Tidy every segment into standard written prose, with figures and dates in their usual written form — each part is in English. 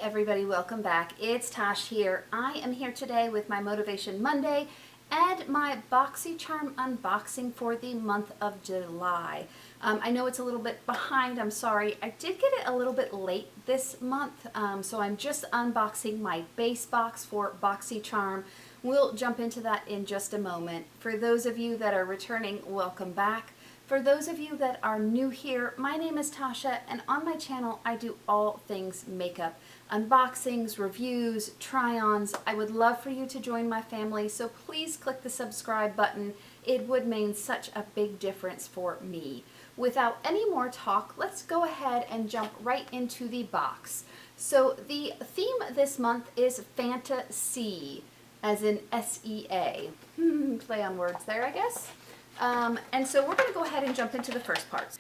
everybody, welcome back. It's Tosh here. I am here today with my Motivation Monday and my BoxyCharm unboxing for the month of July. I know it's a little bit behind, I'm sorry. I did get it a little bit late this month, so I'm just unboxing my base box for BoxyCharm. We'll jump into that in just a moment. For those of you that are returning, welcome back. For those of you that are new here, my name is Tasha, and on my channel I do all things makeup. Unboxings, reviews, try-ons. I would love for you to join my family, so please click the subscribe button. It would mean such a big difference for me. Without any more talk, let's go ahead and jump right into the box. So the theme this month is Fantasy, as in S-E-A. Play on words there, I guess. And so we're going to go ahead and jump into the first part.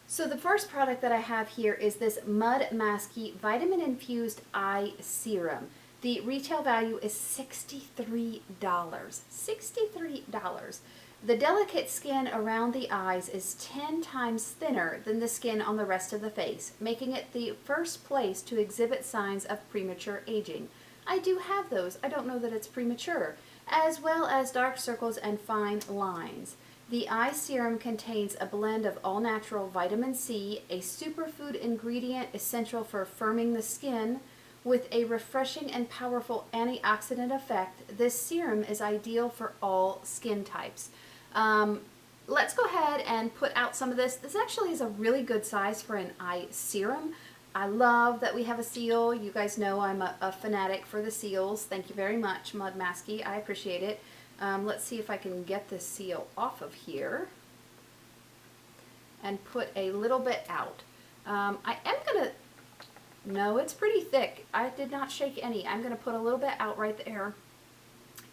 So the first product that I have here is this Mud Masky Vitamin Infused Eye Serum. The retail value is $63. $63. The delicate skin around the eyes is 10 times thinner than the skin on the rest of the face, making it the first place to exhibit signs of premature aging. I do have those. I don't know that it's premature, as well as dark circles and fine lines. The eye serum contains a blend of all-natural vitamin C, a superfood ingredient essential for firming the skin. With a refreshing and powerful antioxidant effect, this serum is ideal for all skin types. Let's go ahead and put out some of this. This actually is a really good size for an eye serum. I love that we have a seal. You guys know I'm a fanatic for the seals. Thank you very much, Mud Masky. I appreciate it. Let's see if I can get this seal off of here and put a little bit out. I am going to, no, it's pretty thick. I did not shake any. I'm going to put a little bit out right there.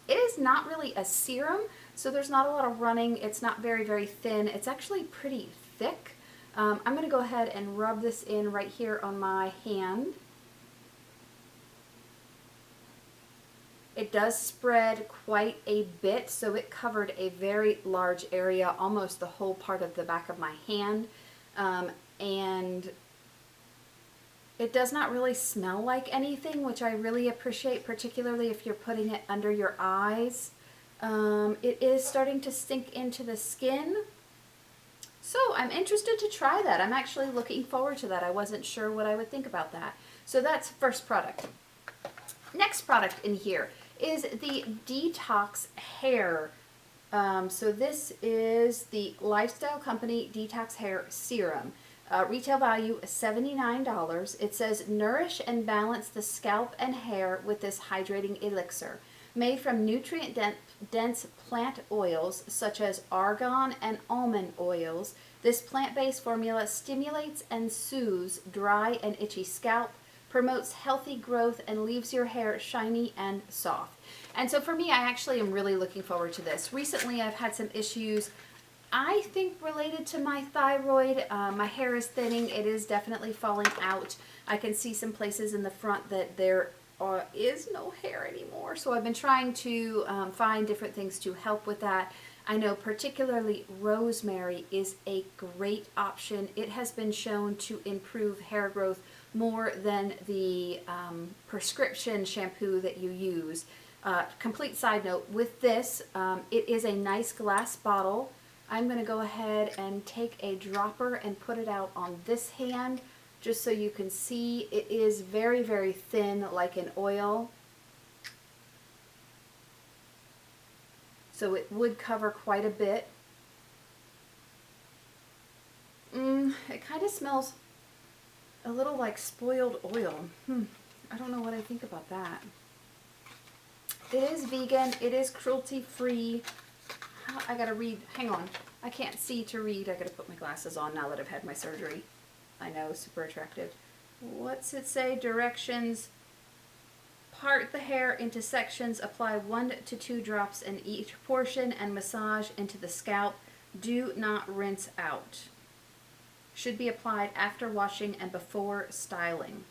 It is not really a serum, so there's not a lot of running. It's not very, very thin. It's actually pretty thick. I'm going to go ahead and rub this in right here on my hand. It does spread quite a bit, so it covered a very large area, almost the whole part of the back of my hand. And it does not really smell like anything, which I really appreciate, particularly if you're putting it under your eyes. It is starting to sink into the skin. So I'm interested to try that. I'm actually looking forward to that. I wasn't sure what I would think about that. So that's first product. Next product in here is the Detox Hair. So this is the Lifestyle Company Detox Hair Serum. Retail value is $79. It says, nourish and balance the scalp and hair with this hydrating elixir. Made from nutrient-dense plant oils such as argan and almond oils, this plant-based formula stimulates and soothes dry and itchy scalp, promotes healthy growth, and leaves your hair shiny and soft. And so for me, I actually am really looking forward to this. Recently, I've had some issues, I think related to my thyroid. My hair is thinning. It is definitely falling out. I can see some places in the front that there is no hair anymore. So I've been trying to find different things to help with that. I know particularly rosemary is a great option. It has been shown to improve hair growth more than the prescription shampoo that you use. Complete side note, with this, it is a nice glass bottle. I'm going to go ahead and take a dropper and put it out on this hand just so you can see. It is very, very thin, like an oil. So it would cover quite a bit. It kind of smells a little like spoiled oil. I don't know what I think about that. It is vegan. It is cruelty-free. I gotta read. Hang on. I can't see to read. I gotta put my glasses on now that I've had my surgery. I know, super attractive. What's it say? Directions. Part the hair into sections. Apply 1 to 2 drops in each portion and massage into the scalp. Do not rinse out. Should be applied after washing and before styling.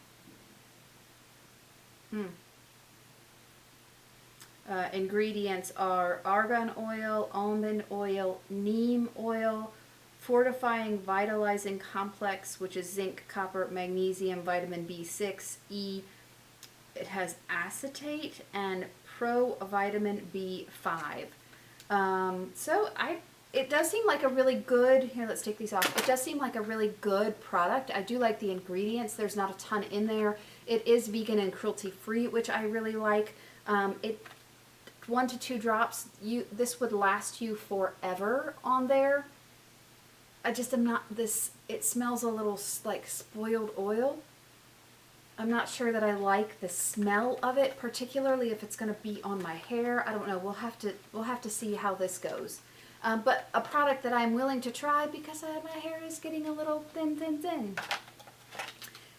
Ingredients are argan oil, almond oil, neem oil, fortifying vitalizing complex, which is zinc, copper, magnesium, vitamin B6, E, It has acetate and provitamin B5. It does seem like a really good, here, let's take these off. It does seem like a really good product. I do like the ingredients. There's not a ton in there. It is vegan and cruelty free, which I really like. 1 to 2 drops, this would last you forever on there. I just am not this, it smells a little like spoiled oil. I'm not sure that I like the smell of it, particularly if it's going to be on my hair. I don't know. We'll have to see how this goes. But a product that I'm willing to try because my hair is getting a little thin.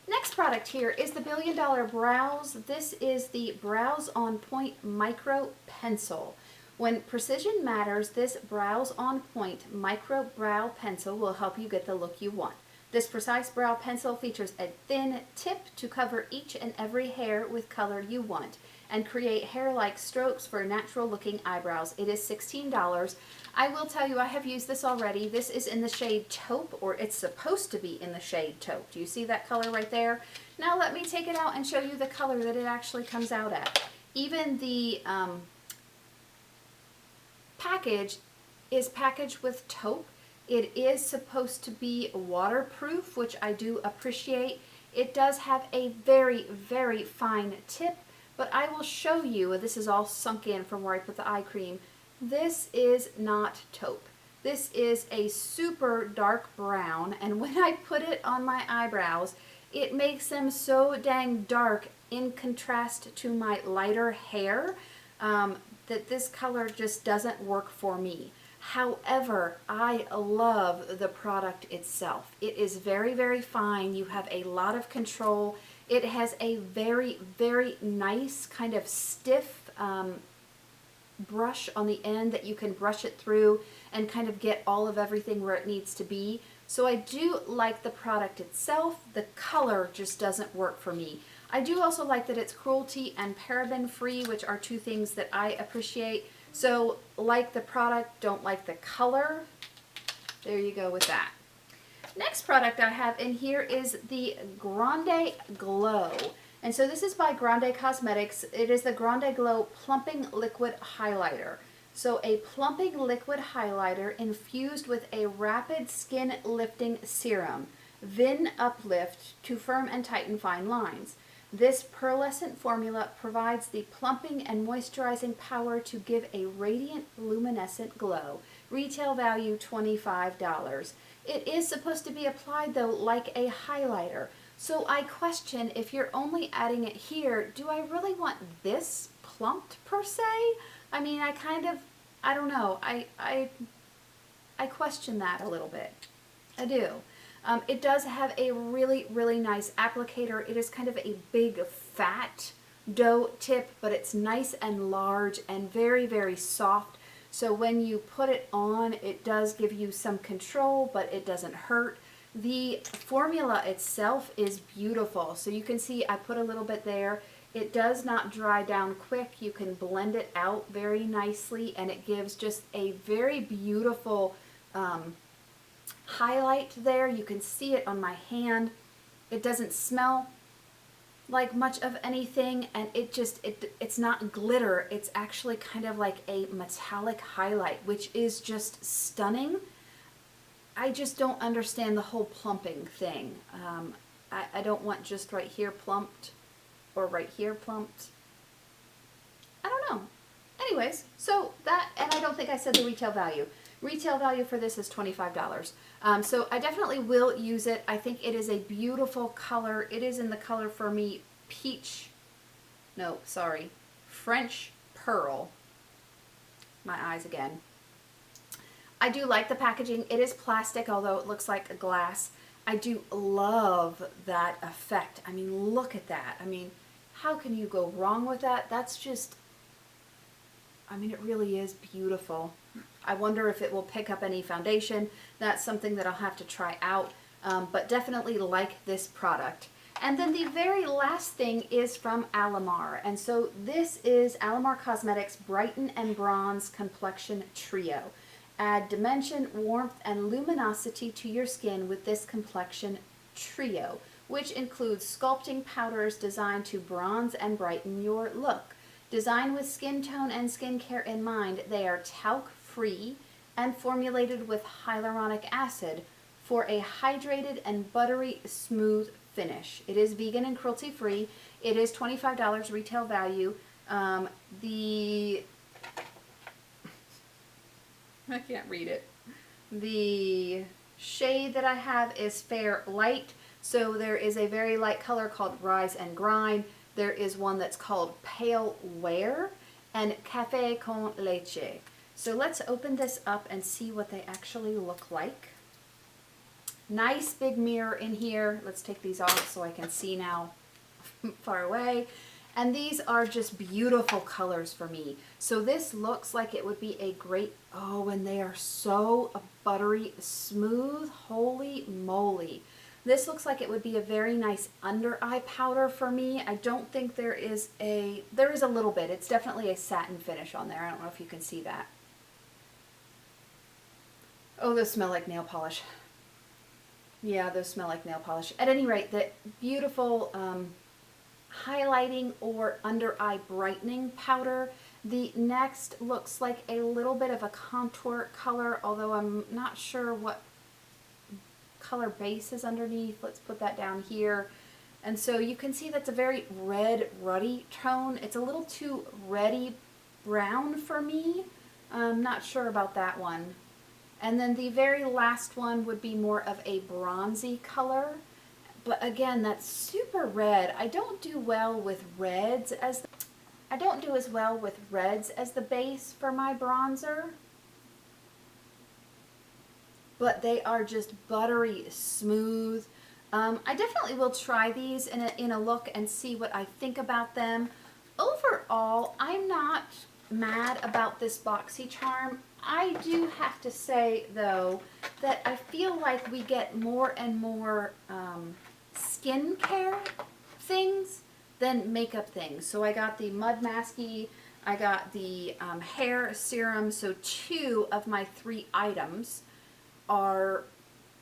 Next product here is the $1 Billion Brows. This is the Brows on Point Micro Pencil. When precision matters, this Brows on Point Micro Brow Pencil will help you get the look you want. This precise brow pencil features a thin tip to cover each and every hair with color you want and create hair-like strokes for natural-looking eyebrows. It is $16. I will tell you, I have used this already. This is in the shade Taupe, or it's supposed to be in the shade Taupe. Do you see that color right there? Now let me take it out and show you the color that it actually comes out at. Even the package is packaged with Taupe. It is supposed to be waterproof, which I do appreciate. It does have a very, very fine tip, but I will show you, this is all sunk in from where I put the eye cream. This is not Taupe. This is a super dark brown, and when I put it on my eyebrows, it makes them so dang dark in contrast to my lighter hair that this color just doesn't work for me. However, I love the product itself. It is very, very fine. You have a lot of control. It has a very, very nice kind of stiff brush on the end that you can brush it through and kind of get all of everything where it needs to be. So I do like the product itself. The color just doesn't work for me. I do also like that it's cruelty and paraben free, which are two things that I appreciate. So like the product, don't like the color. There you go with that. Next product I have in here is the Grande Glow. And so this is by Grande Cosmetics. It is the Grande Glow Plumping Liquid Highlighter. So a plumping liquid highlighter infused with a rapid skin lifting serum. Vin Uplift to firm and tighten fine lines. This pearlescent formula provides the plumping and moisturizing power to give a radiant, luminescent glow. Retail value $25. It is supposed to be applied, though, like a highlighter. So I question, if you're only adding it here, do I really want this plumped, per se? I mean, I don't know. I question that a little bit. I do. It does have a really, really nice applicator. It is kind of a big, fat dough tip, but it's nice and large and very, very soft. So when you put it on, it does give you some control, but it doesn't hurt. The formula itself is beautiful. So you can see I put a little bit there. It does not dry down quick. You can blend it out very nicely, and it gives just a very beautiful highlight there. You can see it on my hand. It doesn't smell like much of anything, and it's not glitter. It's actually kind of like a metallic highlight, which is just stunning. I just don't understand the whole plumping thing. I don't want just right here plumped or right here plumped. I don't know. Anyways, so that, and I don't think I said the retail value. Retail value for this is $25. So I definitely will use it. I think it is a beautiful color. It is in the color for me French Pearl. My eyes again. I do like the packaging. It is plastic, although it looks like a glass. I do love that effect. I mean, look at that. I mean, how can you go wrong with that? That's just, I mean, it really is beautiful. I wonder if it will pick up any foundation. That's something that I'll have to try out, but definitely like this product. And then the very last thing is from Alamar. And so this is Alamar Cosmetics Brighten and Bronze Complexion Trio. Add dimension, warmth, and luminosity to your skin with this complexion trio. which includes sculpting powders designed to bronze and brighten your look. Designed with skin tone and skincare in mind, they are talc-free and formulated with hyaluronic acid for a hydrated and buttery smooth finish. It is vegan and cruelty-free. It is $25 retail value. I can't read it. The shade that I have is Fair Light. So there is a very light color called Rise and Grind. There is one that's called Pale Wear and Café con Leche. So let's open this up and see what they actually look like. Nice big mirror in here. Let's take these off so I can see now far away. And these are just beautiful colors for me. So this looks like it would be a great, oh, and they are so buttery smooth. Holy moly. This looks like it would be a very nice under eye powder for me. I don't think there is a little bit. It's definitely a satin finish on there. I don't know if you can see that. Oh, those smell like nail polish. Yeah, those smell like nail polish. At any rate, the beautiful highlighting or under eye brightening powder. The next looks like a little bit of a contour color, although I'm not sure what color base is underneath. Let's put that down here. And so you can see that's a very red, ruddy tone. It's a little too reddy brown for me. I'm not sure about that one. And then the very last one would be more of a bronzy color. But again, that's super red. I don't do well with reds as the base for my bronzer. But they are just buttery smooth. I definitely will try these in a look and see what I think about them. Overall, I'm not mad about this BoxyCharm. I do have to say, though, that I feel like we get more and more skincare things than makeup things. So I got the Mud Masky, I got the hair serum, so 2 of my 3 items are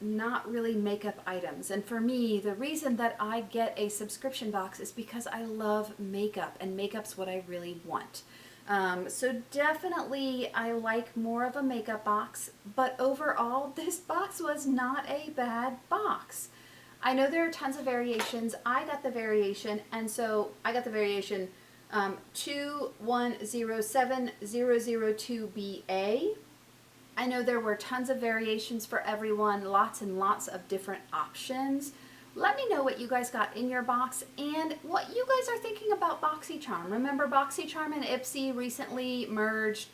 not really makeup items. And for me, the reason that I get a subscription box is because I love makeup, and makeup's what I really want. So definitely I like more of a makeup box, but overall this box was not a bad box. I know there are tons of variations. I got the variation, and so I got the variation 2107-002BA. I know there were tons of variations for everyone, lots and lots of different options. Let me know what you guys got in your box and what you guys are thinking about BoxyCharm. Remember, BoxyCharm and Ipsy recently merged.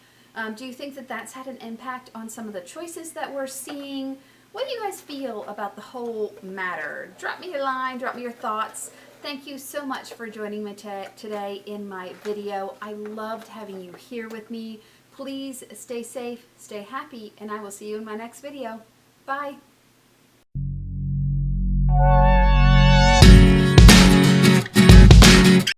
Do you think that that's had an impact on some of the choices that we're seeing? What do you guys feel about the whole matter? Drop me a line, drop me your thoughts. Thank you so much for joining me today in my video. I loved having you here with me. Please stay safe, stay happy, and I will see you in my next video. Bye.